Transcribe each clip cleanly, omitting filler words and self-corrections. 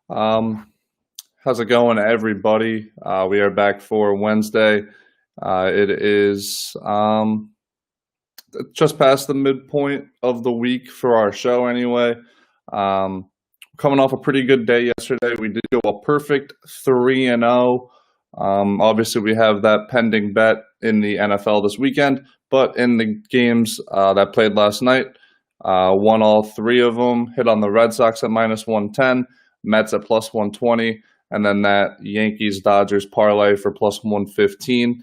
Um, how's it going, everybody? We are back for Wednesday. It is just past the midpoint of the week for our show, anyway. Um, Coming off a pretty good day yesterday, we did go a perfect 3-0. Obviously, we have that pending bet in the NFL this weekend, but in the games that played last night, won all three of them, hit on the Red Sox at -110, Mets at +120, and then that Yankees-Dodgers parlay for +115.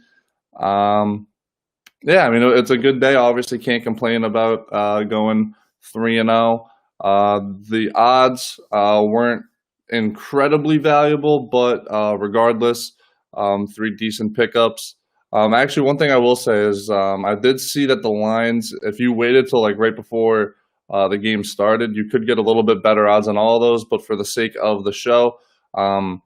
Yeah, I mean, it's a good day. Obviously, can't complain about going 3-0. The odds weren't incredibly valuable, but regardless, three decent pickups. Actually, one thing I will say is I did see that the lines, if you waited till like right before the game started, you could get a little bit better odds on all of those. But for the sake of the show, I'm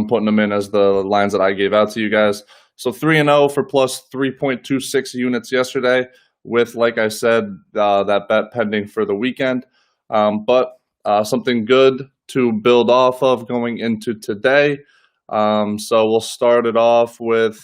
putting them in as the lines that I gave out to you guys. So 3-0 for plus 3.26 units yesterday, with, like I said, that bet pending for the weekend. But something good to build off of going into today. So we'll start it off with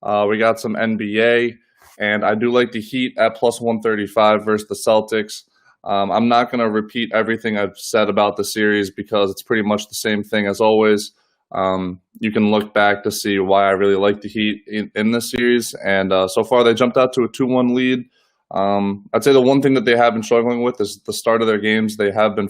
we got some NBA, and I do like the Heat at +135 versus the Celtics. I'm not going to repeat everything I've said about the series because it's pretty much the same thing as always. You can look back to see why I really like the Heat in this series, and so far they jumped out to a 2-1 lead. I'd say the one thing that they have been struggling with is the start of their games. They have been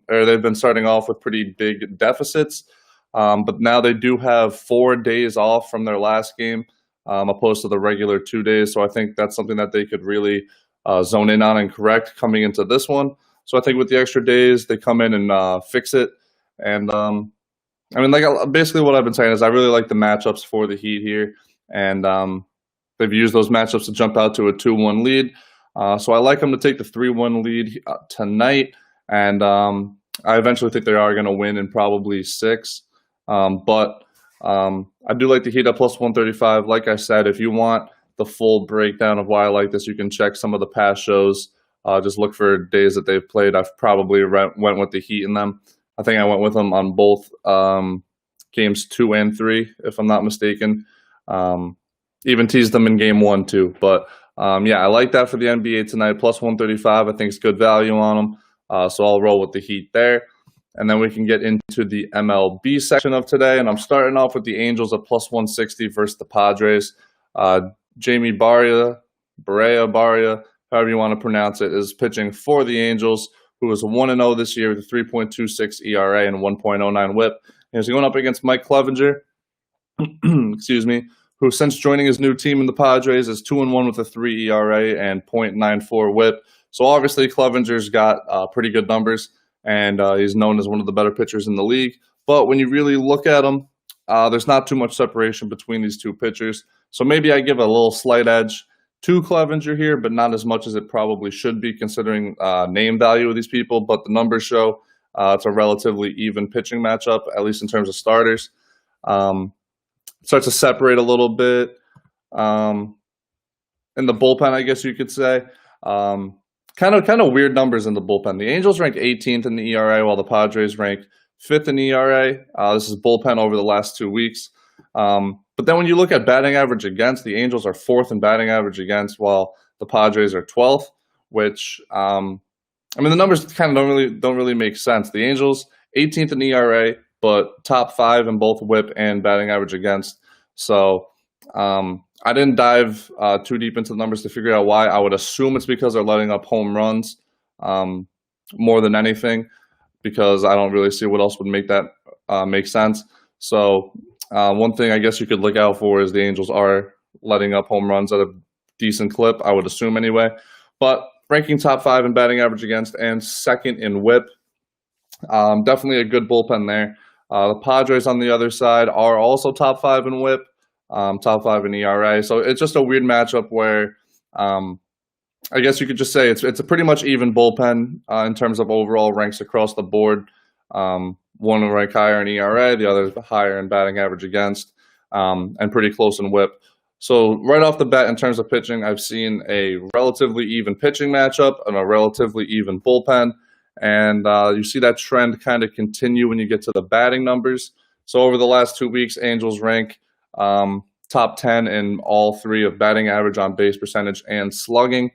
they've been starting off with pretty big deficits. But now they do have 4 days off from their last game, opposed to the regular 2 days. So I think that's something that they could really zone in on and correct coming into this one. So I think with the extra days, they come in and fix it. And I mean, basically what I've been saying is I really like the matchups for the Heat here, and they've used those matchups to jump out to a 2-1 lead. So I like them to take the 3-1 lead tonight, and I eventually think they are going to win in probably 6. But I do like the Heat at +135. Like I said, if you want the full breakdown of why I like this, you can check some of the past shows. Just look for days that they've played. I've probably went with the Heat in them. I think I went with them on both games 2 and 3, if I'm not mistaken. Even teased them in game 1 too. But yeah, I like that for the NBA tonight. +135, I think it's good value on them. So I'll roll with the Heat there. And then we can get into the MLB section of today. And I'm starting off with the Angels at +160 versus the Padres. Jamie Barria, however you want to pronounce it, is pitching for the Angels, who is 1-0 this year with a 3.26 ERA and 1.09 WHIP. And he's going up against Mike Clevinger, excuse me, who since joining his new team in the Padres is 2-1 with a 3 ERA and .94 WHIP. So obviously Clevinger's got pretty good numbers, and he's known as one of the better pitchers in the league. But when you really look at him, there's not too much separation between these two pitchers. So maybe I give a little slight edge to Clevinger here, but not as much as it probably should be considering name value of these people. But the numbers show it's a relatively even pitching matchup, at least in terms of starters. Starts to separate a little bit in the bullpen, I guess you could say. Kind of weird numbers in the bullpen. The Angels rank 18th in the ERA, while the Padres rank 5th in ERA. This is bullpen over the last 2 weeks. But then when you look at batting average against, the Angels are 4th in batting average against, while the Padres are 12th. Which I mean, the numbers kind of don't really make sense. The Angels 18th in ERA, but top 5 in both WHIP and batting average against. So I didn't dive too deep into the numbers to figure out why. I would assume it's because they're letting up home runs more than anything, because I don't really see what else would make that make sense. So one thing I guess you could look out for is the Angels are letting up home runs at a decent clip, I would assume anyway. But ranking top 5 in batting average against and 2nd in WHIP. Definitely a good bullpen there. The Padres on the other side are also top 5 in WHIP, top 5 in ERA. So it's just a weird matchup where I guess you could just say it's a pretty much even bullpen in terms of overall ranks across the board. One will rank higher in ERA, the other higher in batting average against, and pretty close in WHIP. So right off the bat, in terms of pitching, I've seen a relatively even pitching matchup and a relatively even bullpen. And you see that trend kind of continue when you get to the batting numbers. So over the last 2 weeks, Angels rank top 10 in all three of batting average, on base percentage, and slugging.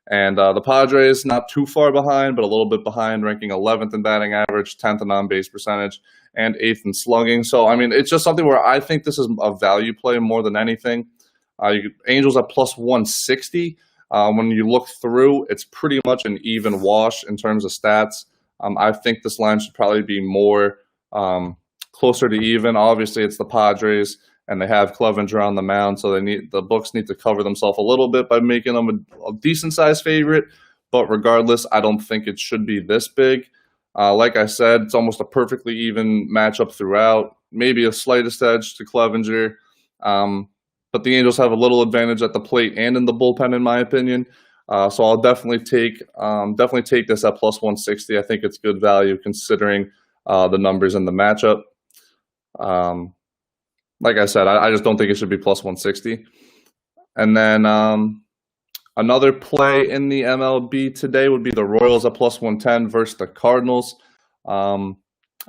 And the Padres not too far behind, but a little bit behind, ranking 11th in batting average, 10th in on base percentage, and 8th in slugging. So, I mean, it's just something where I think this is a value play more than anything. Angels at plus 160. When you look through, it's pretty much an even wash in terms of stats. I think this line should probably be more closer to even. Obviously, it's the Padres, and they have Clevenger on the mound, so the books need to cover themselves a little bit by making them a decent-sized favorite. But regardless, I don't think it should be this big. Like I said, it's almost a perfectly even matchup throughout. Maybe a slightest edge to Clevenger. But the Angels have a little advantage at the plate and in the bullpen, in my opinion. So I'll definitely take this at plus 160. I think it's good value considering the numbers in the matchup. Like I said, I just don't think it should be plus 160. And then another play in the MLB today would be the Royals at plus 110 versus the Cardinals. I'm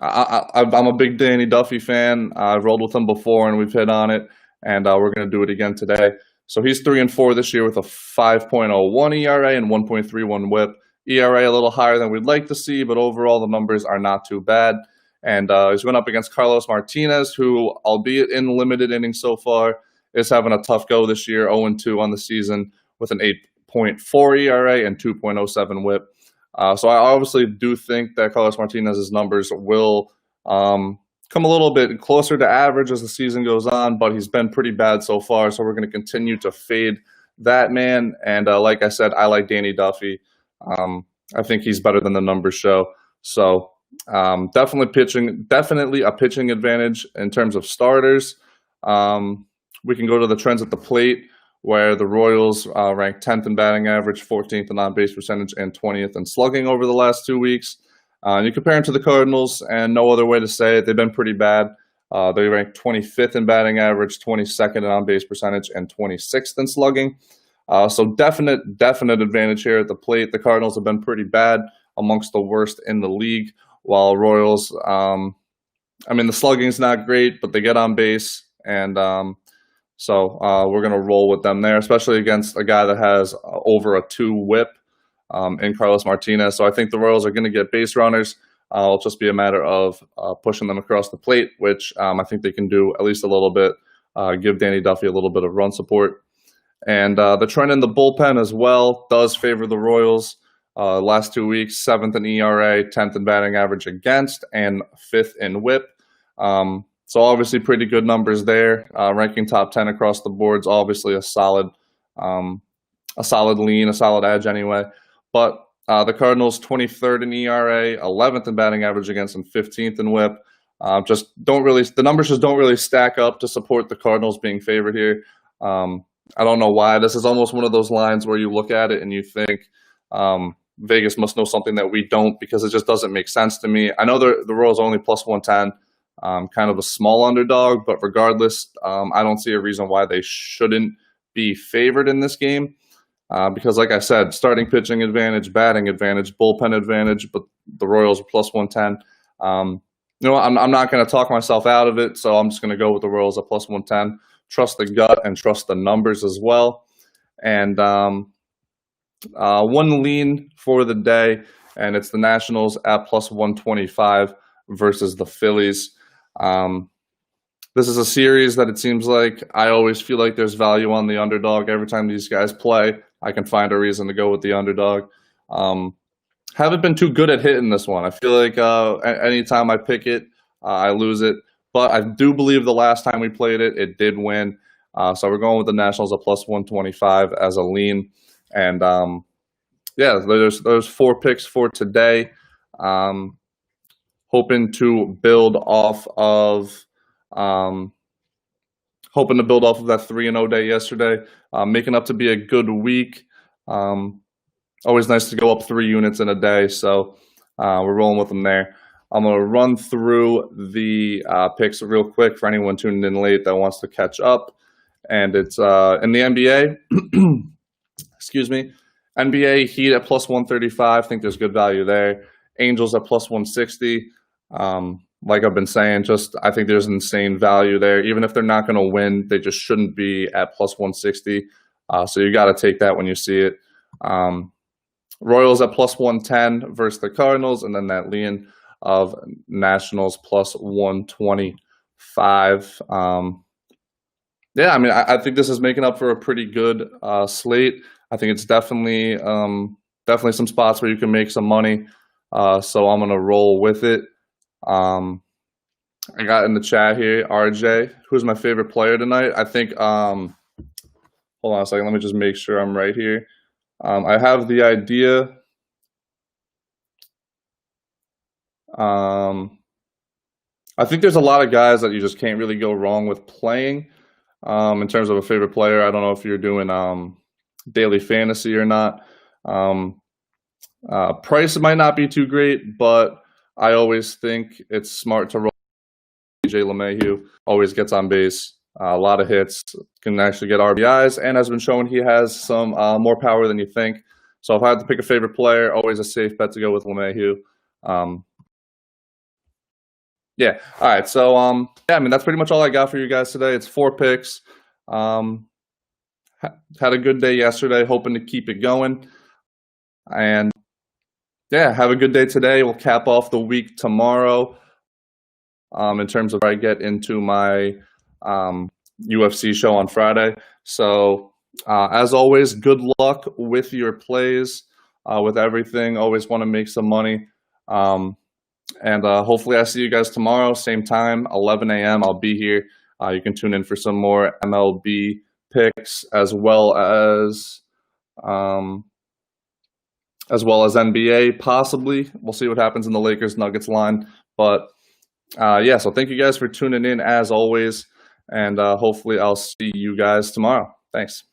a big Danny Duffy fan. I've rolled with him before, and we've hit on it. And we're going to do it again today. So he's 3-4 this year with a 5.01 ERA and 1.31 WHIP. ERA a little higher than we'd like to see, but overall the numbers are not too bad. And he's going up against Carlos Martinez, who, albeit in limited innings so far, is having a tough go this year, 0-2 on the season with an 8.4 ERA and 2.07 WHIP. So I obviously do think that Carlos Martinez's numbers will come a little bit closer to average as the season goes on, but he's been pretty bad so far, so we're going to continue to fade that man. And like I said, I like Danny Duffy. I think he's better than the numbers show. So definitely a pitching advantage in terms of starters. We can go to the trends at the plate, where the Royals rank 10th in batting average, 14th in on-base percentage, and 20th in slugging over the last 2 weeks. You compare them to the Cardinals, and no other way to say it, they've been pretty bad. They rank 25th in batting average, 22nd in on-base percentage, and 26th in slugging. So definite advantage here at the plate. The Cardinals have been pretty bad, amongst the worst in the league, while Royals, the slugging is not great, but they get on base, and so we're going to roll with them there, especially against a guy that has over a 2 WHIP. In Carlos Martinez. So I think the Royals are going to get base runners. It'll just be a matter of pushing them across the plate, which I think they can do at least a little bit, give Danny Duffy a little bit of run support. And the trend in the bullpen as well does favor the Royals. Last 2 weeks, 7th in ERA, 10th in batting average against, and 5th in WHIP. So obviously pretty good numbers there. Ranking top 10 across the boards, obviously a solid lean, a solid edge anyway. But the Cardinals, 23rd in ERA, 11th in batting average against, and 15th in WHIP. The numbers just don't really stack up to support the Cardinals being favored here. I don't know why. This is almost one of those lines where you look at it and you think Vegas must know something that we don't, because it just doesn't make sense to me. I know the Royals are only plus 110, kind of a small underdog, but regardless, I don't see a reason why they shouldn't be favored in this game. Because, like I said, starting pitching advantage, batting advantage, bullpen advantage, but the Royals are plus 110. I'm not going to talk myself out of it, so I'm just going to go with the Royals at plus 110. Trust the gut and trust the numbers as well. And one lean for the day, and it's the Nationals at plus 125 versus the Phillies. This is a series that it seems like I always feel like there's value on the underdog. Every time these guys play, I can find a reason to go with the underdog. Haven't been too good at hitting this one. I feel like anytime I pick it, I lose it. But I do believe the last time we played it, it did win. So we're going with the Nationals at plus 125 as a lean. And there's 4 picks for today. Hoping to build off of that 3-0 day yesterday, making up to be a good week. Always nice to go up 3 units in a day, so we're rolling with them there. I'm going to run through the picks real quick for anyone tuning in late that wants to catch up. And it's in the NBA, excuse me, NBA Heat at plus 135. I think there's good value there. Angels at plus 160. Like I've been saying, I think there's insane value there. Even if they're not going to win, they just shouldn't be at plus 160. So you got to take that when you see it. Royals at plus 110 versus the Cardinals, and then that lean of Nationals plus 125. Yeah, I mean, I think this is making up for a pretty good slate. I think it's definitely some spots where you can make some money. So I'm gonna roll with it. I got in the chat here, RJ, who's my favorite player tonight. I think. Hold on a second. Let me just make sure I'm right here. I have the idea. I think there's a lot of guys that you just can't really go wrong with playing. In terms of a favorite player, I don't know if you're doing daily fantasy or not. Price might not be too great, but I always think it's smart to roll. DJ LeMahieu always gets on base, a lot of hits, can actually get RBIs, and has been shown he has some more power than you think. So if I had to pick a favorite player, always a safe bet to go with LeMahieu. Yeah. All right. So, yeah, I mean, that's pretty much all I got for you guys today. It's 4 picks. Had a good day yesterday, hoping to keep it going. And yeah, have a good day today. We'll cap off the week tomorrow. In terms of where I get into my UFC show on Friday. So, as always, good luck with your plays, with everything. Always want to make some money. And hopefully I see you guys tomorrow, same time, 11 a.m. I'll be here. You can tune in for some more MLB picks as well as NBA, possibly. We'll see what happens in the Lakers-Nuggets line. But, yeah, so thank you guys for tuning in as always. And hopefully I'll see you guys tomorrow. Thanks.